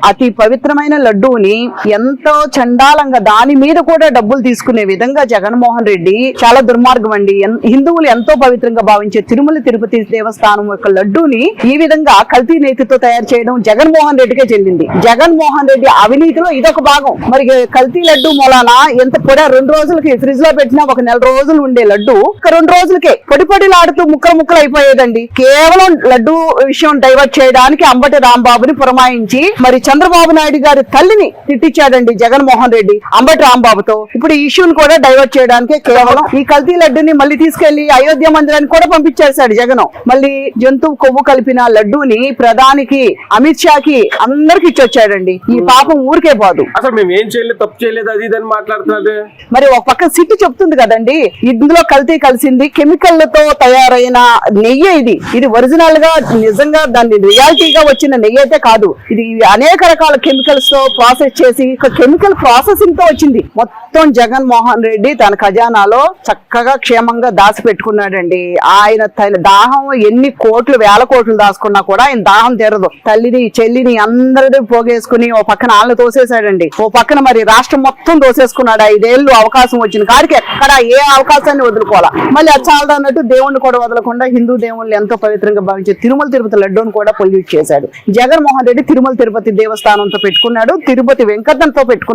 అతి పవిత్రమైన లడ్డూని ఎంతో చండాలంగా దాని మీద కూడా డబ్బులు తీసుకునే విధంగా జగన్మోహన్ రెడ్డి చాలా దుర్మార్గం అండి. హిందువులు ఎంతో పవిత్రంగా భావించే తిరుమల తిరుపతి దేవస్థానం యొక్క లడ్డూని ఈ విధంగా కల్తీ నేతితో తయారు చేయడం జగన్మోహన్ రెడ్డికే చెందింది. జగన్మోహన్ రెడ్డి అవినీతిలో ఇదొక భాగం. మరి కల్తీ లడ్డు మూలాన ఎంత పొడి 2 రోజులకి ఫ్రిడ్జ్ లో పెట్టినా ఒక నెల రోజులు ఉండే లడ్డు ఒక 2 రోజులకే పొడి పొడిలాడుతూ ముక్కలు అయిపోయేదండి. కేవలం లడ్డు విషయం డైవర్ట్ చేయడానికి అంబటి రాంబాబుని పురమాయించి మరి చంద్రబాబు నాయుడు గారి తల్లిని తిట్టించాడండి జగన్మోహన్ రెడ్డి అంబటి రాంబాబుతో. ఇప్పుడు ఈ ఇష్యూని కూడా డైవర్ట్ చేయడానికి కేవలం ఈ కల్తీ లడ్డుని మళ్ళీ తీసుకెళ్లి అయోధ్య మందిరానికి కూడా పంపించేశాడు జగన్. మళ్ళీ జంతువు కొవ్వు కలిపిన లడ్డూని ప్రధానికి అమిత్ షాకి అందరికి ఇచ్చొచ్చాడండి. ఈ పాపం ఊరికే పోదు. అసలు మేము ఏం చేయలేదు, తప్పు చేయలేదు, అది ఇదని మాట్లాడుతున్నారు. మరి ఒక పక్క సిట్టు చెప్తుంది కదండి, ఇందులో కల్తీ కలిసింది కెమికల్లతో తయారైన నెయ్యి. ఇది ఒరిజినల్ గా నిజంగా దాన్ని రియాలిటీగా వచ్చిన నెయ్యి అయితే కాదు. ఇది అనేక రకాల కెమికల్స్ తో ప్రాసెస్ చేసి కెమికల్ ప్రాసెసింగ్ తో వచ్చింది. మొత్తం జగన్మోహన్ రెడ్డి తన ఖజానాలో చక్కగా క్షేమంగా దాచి పెట్టుకున్నాడండి. ఆయన దాహం ఎన్ని కోట్లు వేల కోట్లు దాచుకున్నా కూడా ఆయన దాహం తీరదు. తల్లిని చెల్లిని అందరిది పోగేసుకుని ఓ పక్కన ఆళ్ళని తోసేశాడండి, ఓ పక్కన మరి రాష్ట్రం మొత్తం తోసేసుకున్నాడు. 5 ఏళ్ళు అవకాశం వచ్చిన కాడికి ఎక్కడ ఏ అవకాశాన్ని వదులుకోవాలా. మళ్ళీ అచ్చాలదు అన్నట్టు దేవుణ్ణి కూడా వదలకుండా హిందూ దేవుళ్ళు ఎంతో పవిత్రంగా భావించే తిరుమల తిరుపతి లడ్డూను కూడా పొల్యూట్ చేశాడు జగన్మోహన్ రెడ్డి. తిరుమల తిరుపతి దేవస్థానంతో పెట్టుకున్నాడు, తిరుపతి వెంకటంతో పెట్టుకున్నాడు.